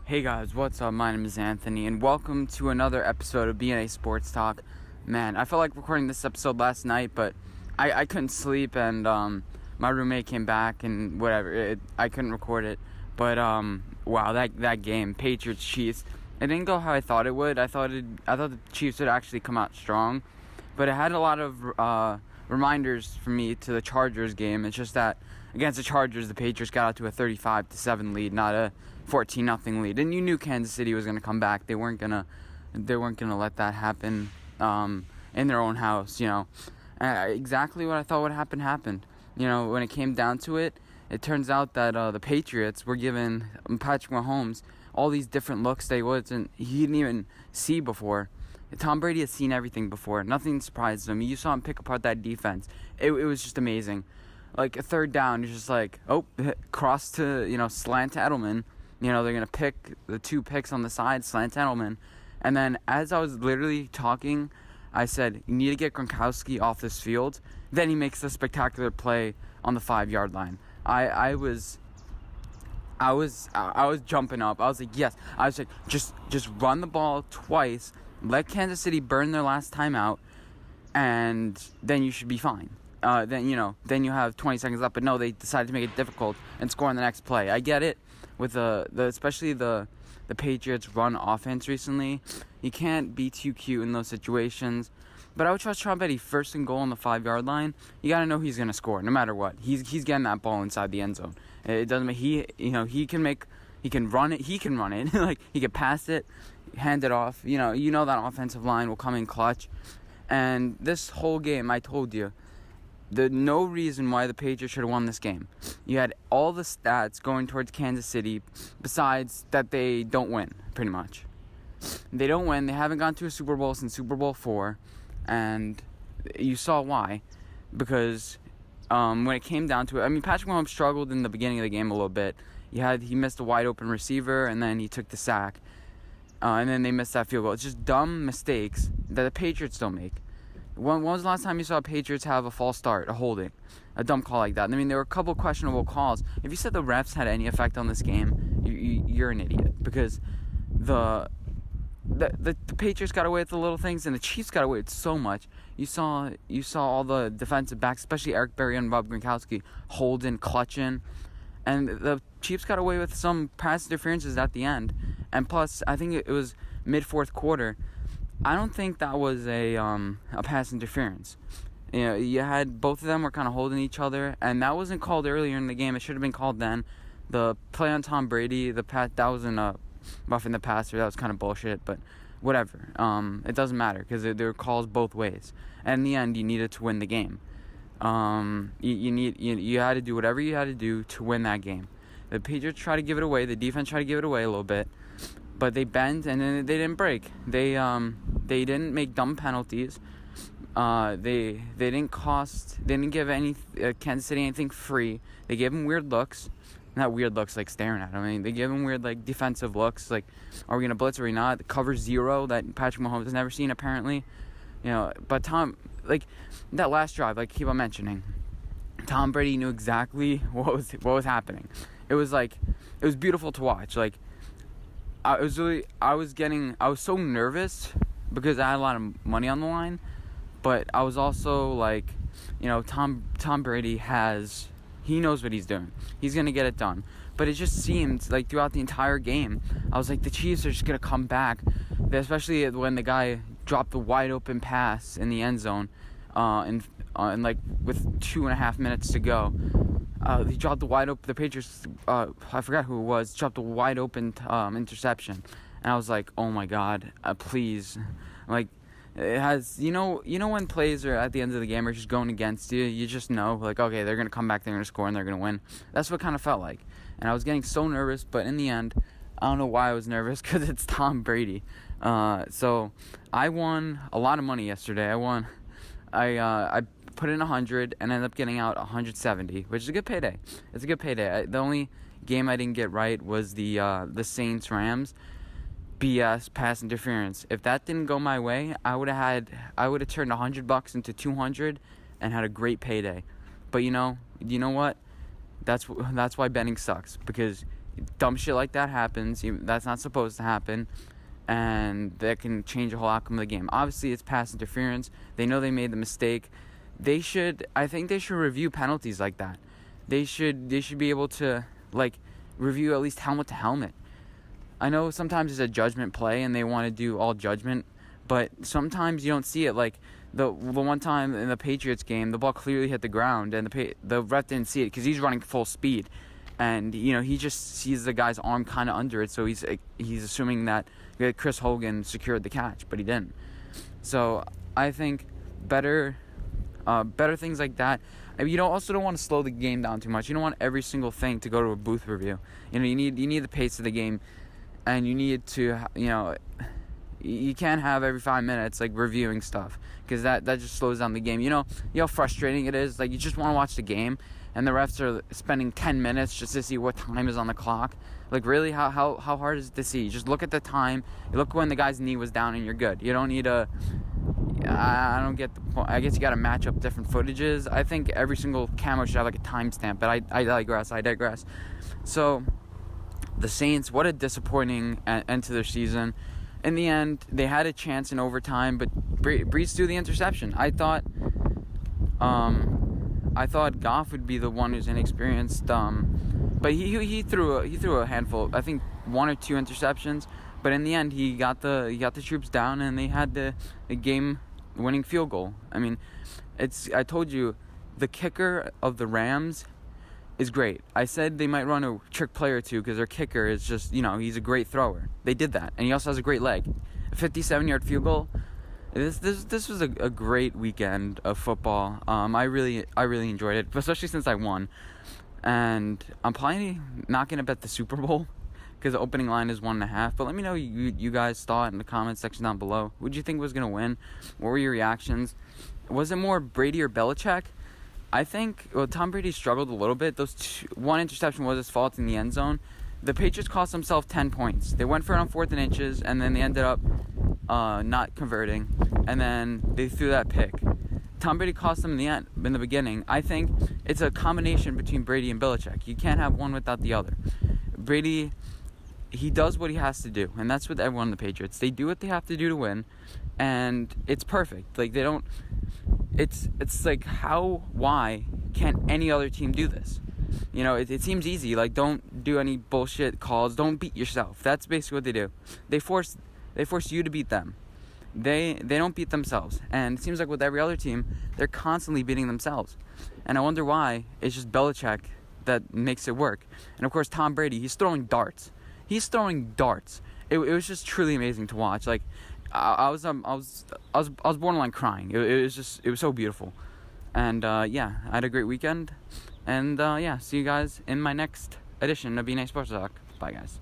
Hey guys, what's up? My name is Anthony, and welcome to another episode of BNA Sports Talk. Man, I felt like recording this episode last night, but I couldn't sleep, and my roommate came back, and whatever, I couldn't record it. But wow, that game, Patriots Chiefs, it didn't go how I thought it would. I thought the Chiefs would actually come out strong, but it had a lot of reminders for me to the Chargers game. It's just that against the Chargers, the Patriots got out to a 35-7 lead, not a 14-0 lead. And you knew Kansas City was gonna come back. They weren't gonna let that happen in their own house. Exactly what I thought would happen happened. When it came down to it, it turns out that the Patriots were giving Patrick Mahomes all these different looks he didn't even see before. Tom Brady has seen everything before. Nothing surprised him. You saw him pick apart that defense. It was just amazing. Like a third down, you're just like, cross to, slant to Edelman. They're going to pick the two picks on the side, slant to Edelman. And then as I was literally talking, I said, you need to get Gronkowski off this field. Then he makes the spectacular play on the 5-yard line. I was jumping up. I was like, yes. I was like, just run the ball twice. Let Kansas City burn their last timeout, and then you should be fine. Then you have 20 seconds left. But no, they decided to make it difficult and score on the next play. I get it with especially the Patriots run offense recently. You can't be too cute in those situations. But I would trust Tom Brady first and goal on the 5-yard line. You gotta know he's gonna score no matter what. He's getting that ball inside the end zone. It doesn't make he can run it. He can run it. Like he can pass it, hand it off. That offensive line will come in clutch. And this whole game, I told you, no reason why the Patriots should have won this game. You had all the stats going towards Kansas City, besides that they don't win, pretty much. They don't win. They haven't gone to a Super Bowl since Super Bowl 4, and you saw why. Because when it came down to it, Patrick Mahomes struggled in the beginning of the game a little bit. He missed a wide open receiver, and then he took the sack. And then they missed that field goal. It's just dumb mistakes that the Patriots don't make. When was the last time you saw Patriots have a false start, a holding, a dumb call like that? There were a couple questionable calls. If you said the refs had any effect on this game, you're an idiot. Because the Patriots got away with the little things, and the Chiefs got away with so much. You saw all the defensive backs, especially Eric Berry and Rob Gronkowski, holding, clutching. And the Chiefs got away with some pass interferences at the end. And plus, I think it was mid-fourth quarter. I don't think that was a pass interference. You had both of them were kind of holding each other, and that wasn't called earlier in the game. It should have been called then. The play on Tom Brady, that wasn't roughing the passer. That was kind of bullshit, but whatever. It doesn't matter because there were calls both ways. And in the end, you needed to win the game. You had to do whatever you had to do to win that game. The Patriots tried to give it away. The defense tried to give it away a little bit. But they bent, and then they didn't break. They didn't make dumb penalties. They didn't give Kansas City anything free. They gave them weird looks. Not weird looks like staring at them. They gave them weird defensive looks. Like, are we gonna blitz or are we not? The cover 0 that Patrick Mahomes has never seen apparently. But that last drive, keep on mentioning, Tom Brady knew exactly what was happening. It was beautiful to watch. I was so nervous because I had a lot of money on the line, but I was also Tom Brady he knows what he's doing. He's going to get it done. But it just seemed throughout the entire game, I was like, the Chiefs are just going to come back, especially when the guy dropped the wide open pass in the end zone, with 2.5 minutes to go. He dropped the wide open. The Patriots, I forgot who it was, dropped a wide open interception, and I was like, "Oh my God, please!" It has, when plays are at the end of the game are just going against you, you just know, okay, they're gonna come back, they're gonna score, and they're gonna win. That's what it kind of felt like, and I was getting so nervous, but in the end, I don't know why I was nervous because it's Tom Brady. So I won a lot of money yesterday. I put in 100 and ended up getting out 170, which is a good payday. It's a good payday. The only game I didn't get right was the Saints Rams BS pass interference. If that didn't go my way, I would have turned $100 into 200 and had a great payday. But you know what? That's why betting sucks, because dumb shit like that happens. That's not supposed to happen, and that can change the whole outcome of the game. Obviously, it's pass interference. They know they made the mistake. I think they should review penalties like that. They should be able to, like, review at least helmet to helmet. I know sometimes it's a judgment play and they want to do all judgment, but sometimes you don't see it. Like the one time in the Patriots game, the ball clearly hit the ground and the ref didn't see it because he's running full speed, and he just sees the guy's arm kind of under it, so he's assuming that Chris Hogan secured the catch, but he didn't. So I think better things like that. I mean, you also don't want to slow the game down too much. You don't want every single thing to go to a booth review. You need the pace of the game, and you need to you can't have every 5 minutes like reviewing stuff, because that just slows down the game. You know how frustrating it is. Like, you just want to watch the game, and the refs are spending 10 minutes just to see what time is on the clock. Like, really, how hard is it to see? Just look at the time. You look when the guy's knee was down, and you're good. You don't need I don't get the point. I guess you got to match up different footages. I think every single camera should have like a timestamp, but I digress. So, the Saints, what a disappointing end to their season. In the end, they had a chance in overtime, but Brees threw the interception. I thought Goff would be the one who's inexperienced, but he threw a handful, I think 1 or 2 interceptions. But in the end, he got the troops down, and they had the game-winning field goal. I mean, I told you, the kicker of the Rams is great. I said they might run a trick play or two because their kicker is just, he's a great thrower. They did that, and he also has a great leg. A 57-yard field goal. This was a great weekend of football. I really enjoyed it, especially since I won. And I'm probably not gonna bet the Super Bowl, because the opening line is 1.5. But let me know you guys thought in the comments section down below. Who did you think was going to win? What were your reactions? Was it more Brady or Belichick? I think, Tom Brady struggled a little bit. One interception was his fault in the end zone. The Patriots cost themselves 10 points. They went for it on 4th and inches, and then they ended up not converting. And then they threw that pick. Tom Brady cost them in the beginning. I think it's a combination between Brady and Belichick. You can't have one without the other. Brady, he does what he has to do, and that's with everyone in the Patriots. They do what they have to do to win, and it's perfect. Like, they don't. It's like, why can't any other team do this? It seems easy. Like, don't do any bullshit calls. Don't beat yourself. That's basically what they do. They force you to beat them. They don't beat themselves. And it seems like with every other team, they're constantly beating themselves. And I wonder why. It's just Belichick that makes it work. And of course, Tom Brady, he's throwing darts. It was just truly amazing to watch. Like, I was borderline crying. It was so beautiful. And I had a great weekend. And see you guys in my next edition of BNA Sports Talk. Bye, guys.